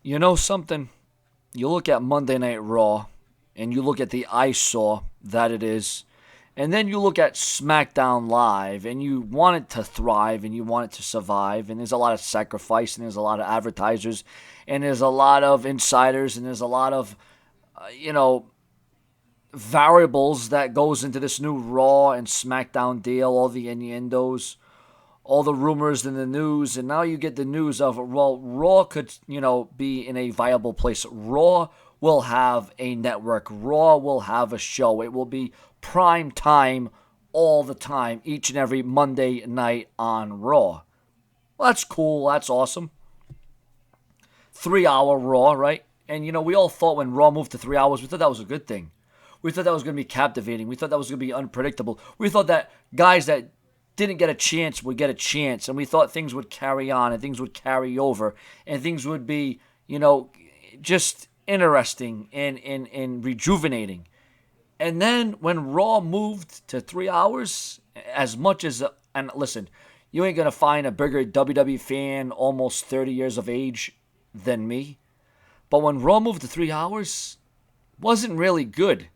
You know something? You look at Monday Night Raw, and you look at the eyesore that it is, and then you look at SmackDown Live, and you want it to thrive, and you want it to survive, and there's a lot of sacrifice, and there's a lot of advertisers, and there's a lot of insiders, and there's a lot of, you know, variables that goes into this new Raw and SmackDown deal, all the innuendos, all the rumors in the news, and now you get the news of, well, Raw could, be in a viable place. Raw will have a network. Raw will have a show. It will be prime time all the time, each and every Monday night on Raw. Well, that's cool. That's awesome. 3 hour Raw, right? And, we all thought when Raw moved to 3 hours, we thought that was a good thing. We thought that was going to be captivating. We thought that was going to be unpredictable. We thought that guys that didn't get a chance would get a chance, and we thought things would carry on and things would carry over and things would be, just interesting and rejuvenating. And then when Raw moved to 3 hours, as much as, and listen, you ain't going to find a bigger WWE fan almost 30 years of age than me. But when Raw moved to 3 hours, wasn't really good.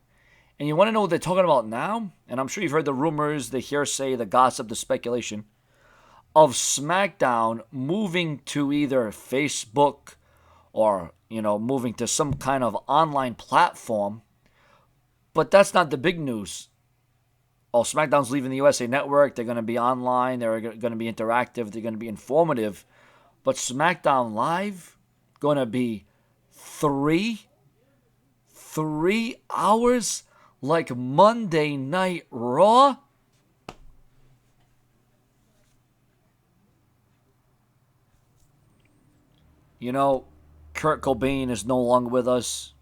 And you want to know what they're talking about now? And I'm sure you've heard the rumors, the hearsay, the gossip, the speculation of SmackDown moving to either Facebook or, moving to some kind of online platform. But that's not the big news. Oh, SmackDown's leaving the USA Network. They're going to be online. They're going to be interactive. They're going to be informative. But SmackDown Live going to be three hours like Monday Night Raw? Kurt Cobain is no longer with us.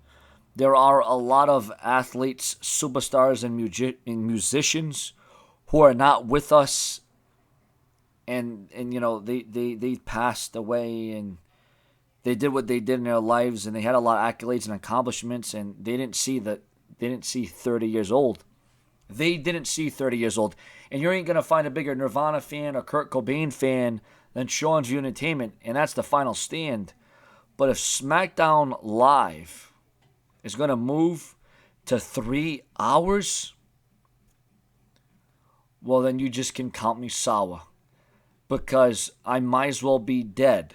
There are a lot of athletes, superstars, and musicians who are not with us. And they passed away, and they did what they did in their lives, and they had a lot of accolades and accomplishments, and they didn't see 30 years old. They didn't see 30 years old. And you ain't going to find a bigger Nirvana fan or Kurt Cobain fan than Sean's View Entertainment, and that's the final stand. But if SmackDown Live is going to move to 3 hours, well, then you just can count me sour. Because I might as well be dead.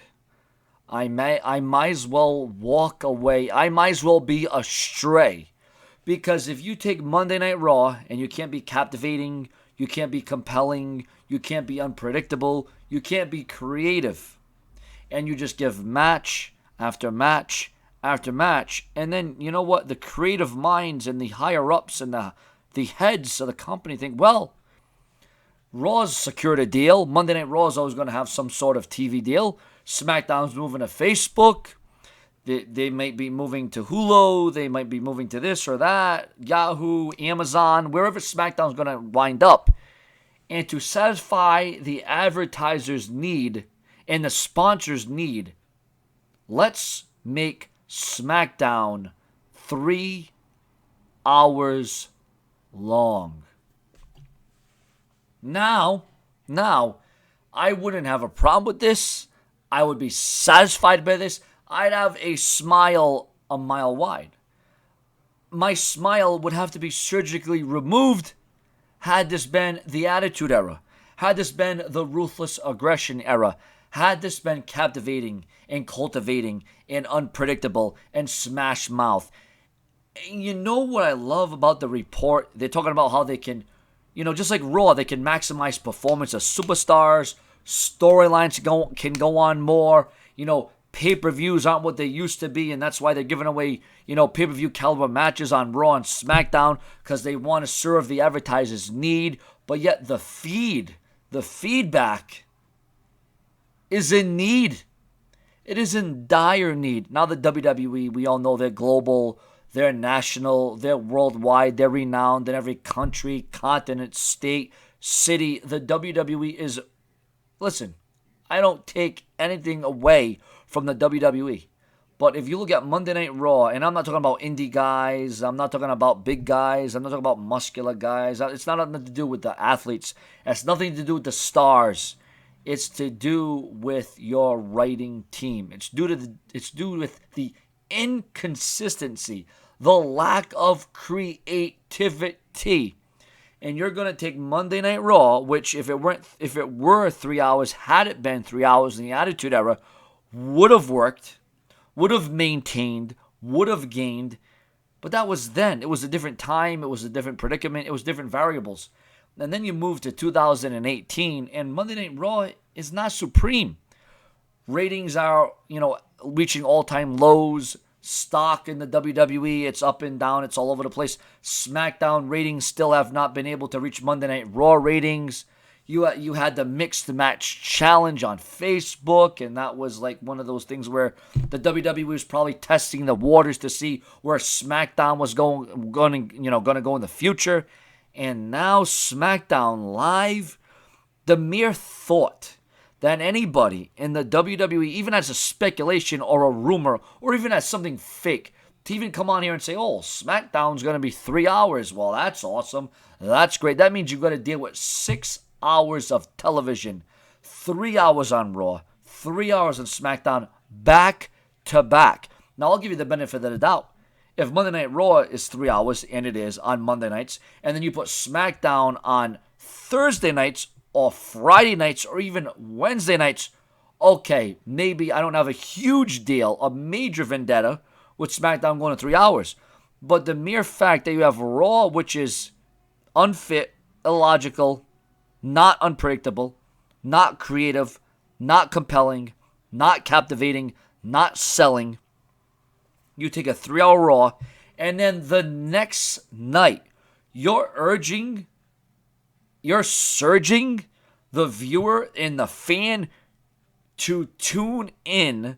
I might as well walk away. I might as well be astray. Because if you take Monday Night Raw and you can't be captivating, you can't be compelling, you can't be unpredictable, you can't be creative, and you just give match after match after match, and then, you know what, the creative minds and the higher-ups and the heads of the company think, well, Raw's secured a deal. Monday Night Raw is always going to have some sort of TV deal. SmackDown's moving to Facebook. They might be moving to Hulu. They might be moving to this or that. Yahoo, Amazon, wherever SmackDown's going to wind up. And to satisfy the advertiser's need and the sponsor's need, let's make SmackDown 3 hours long. Now, I wouldn't have a problem with this. I would be satisfied by this. I'd have a smile a mile wide. My smile would have to be surgically removed had this been the Attitude Era, had this been the Ruthless Aggression Era, had this been captivating and cultivating and unpredictable and smash mouth. And you know what I love about the report? They're talking about how they can, just like Raw, they can maximize performance of superstars, storylines can go on more, pay-per-views aren't what they used to be, and that's why they're giving away, pay-per-view caliber matches on Raw and SmackDown, because they want to serve the advertiser's need. But yet the feedback is in need. It is in dire need. Now the WWE, we all know they're global, they're national, they're worldwide, they're renowned in every country, continent, state, city. The WWE is, listen, I don't take anything away from the WWE. But if you look at Monday Night Raw, and I'm not talking about indie guys, I'm not talking about big guys, I'm not talking about muscular guys. It's not nothing to do with the athletes. It has nothing to do with the stars. It's to do with your writing team. It's due with the inconsistency, the lack of creativity. And you're gonna take Monday Night Raw, which if it were 3 hours, had it been 3 hours in the Attitude Era, would have worked, would have maintained, would have gained. But that was then. It was a different time. It was a different predicament. It was different variables. And then you move to 2018, and Monday Night Raw is not supreme. Ratings are, reaching all-time lows. Stock in the WWE, it's up and down. It's all over the place. SmackDown ratings still have not been able to reach Monday Night Raw ratings. You had the Mixed Match Challenge on Facebook, and that was like one of those things where the WWE was probably testing the waters to see where SmackDown was going to go in the future. And now SmackDown Live, the mere thought that anybody in the WWE, even as a speculation or a rumor or even as something fake, to even come on here and say, oh, SmackDown's going to be 3 hours. Well, that's awesome. That's great. That means you've got to deal with 6 hours of television, 3 hours on Raw, 3 hours on SmackDown, back to back. Now, I'll give you the benefit of the doubt. If Monday Night Raw is 3 hours, and it is on Monday nights, and then you put SmackDown on Thursday nights or Friday nights or even Wednesday nights, okay, maybe I don't have a huge deal, a major vendetta with SmackDown going to 3 hours. But the mere fact that you have Raw, which is unfit, illogical, not unpredictable, not creative, not compelling, not captivating, not selling. You take a 3-hour Raw, and then the next night, you're surging the viewer and the fan to tune in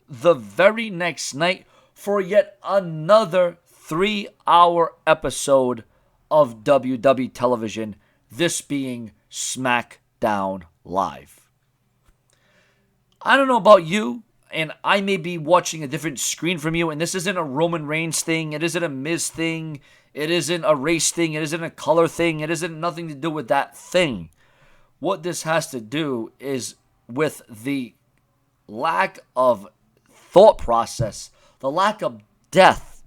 the very next night for yet another 3-hour episode of WWE television, this being SmackDown Live. I don't know about you, and I may be watching a different screen from you, and this isn't a Roman Reigns thing, it isn't a Miz thing, it isn't a race thing, it isn't a color thing, it isn't nothing to do with that thing. What this has to do is with the lack of thought process, the lack of depth,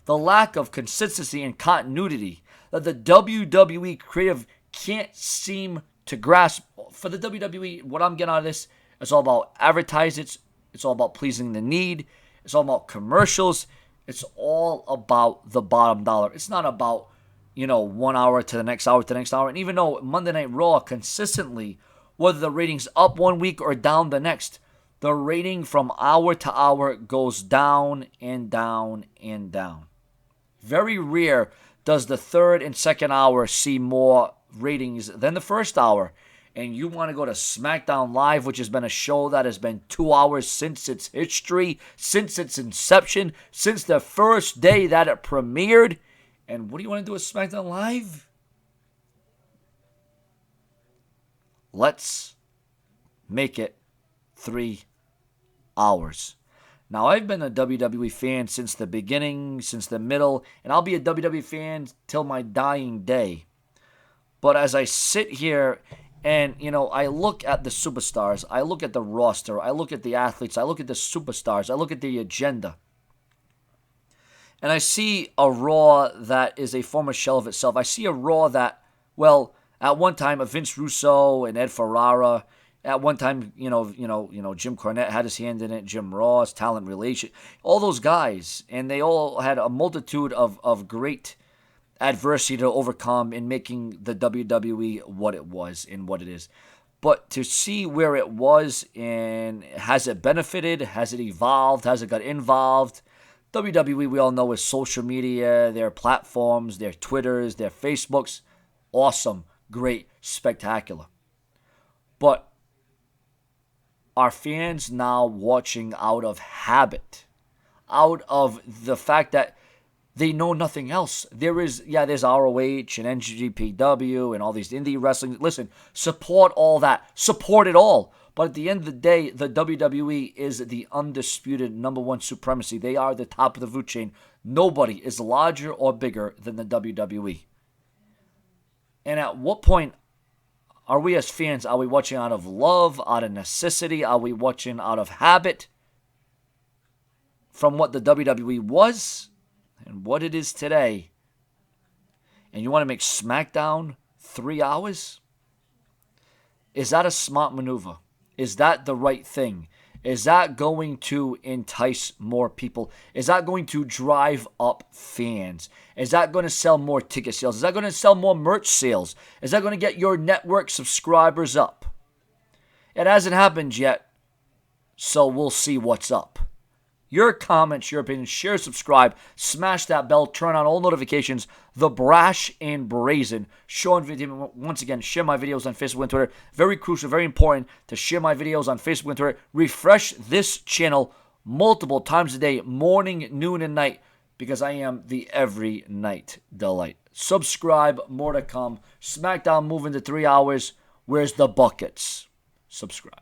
the lack of consistency and continuity that the WWE creative can't seem to grasp. For the WWE, what I'm getting out of this, it's all about advertisements, it's all about pleasing the need, it's all about commercials, it's all about the bottom dollar. It's not about, 1 hour to the next hour to the next hour. And even though Monday Night Raw consistently, whether the rating's up one week or down the next, the rating from hour to hour goes down and down and down. Very rare does the third and second hour see more ratings than the first hour. And you want to go to SmackDown Live, which has been a show that has been 2 hours since its history, since its inception, since the first day that it premiered. And what do you want to do with SmackDown Live? Let's make it 3 hours. Now, I've been a WWE fan since the beginning, since the middle, and I'll be a WWE fan till my dying day. But as I sit here and, I look at the superstars, I look at the roster, I look at the athletes, I look at the superstars, I look at the agenda, and I see a Raw that is a former shell of itself. I see a Raw that, at one time, Vince Russo and Ed Ferrara, at one time, Jim Cornette had his hand in it, Jim Ross, talent relation, all those guys, and they all had a multitude of great adversity to overcome in making the WWE what it was and what it is. But to see where it was and has it benefited, has it evolved, has it got involved? WWE, we all know, is social media, their platforms, their Twitters, their Facebooks. Awesome, great, spectacular. But are fans now watching out of habit, out of the fact that they know nothing else? There's ROH and NGPW and all these indie wrestling. Listen, support all that. Support it all. But at the end of the day, the WWE is the undisputed number one supremacy. They are the top of the food chain. Nobody is larger or bigger than the WWE. And at what point Are we as fans, are we watching out of love, out of necessity? Are we watching out of habit? From what the WWE was and what it is today. And you want to make SmackDown 3 hours? Is that a smart maneuver? Is that the right thing? Is that going to entice more people? Is that going to drive up fans? Is that going to sell more ticket sales? Is that going to sell more merch sales? Is that going to get your network subscribers up? It hasn't happened yet, so we'll see what's up. Your comments, your opinions, share, subscribe, smash that bell, turn on all notifications. The Brash and Brazen. Sean video. Once again, share my videos on Facebook and Twitter. Very crucial, very important to share my videos on Facebook and Twitter. Refresh this channel multiple times a day, morning, noon, and night, because I am the every night delight. Subscribe, more to come. SmackDown moving to 3 hours. Where's the buckets? Subscribe.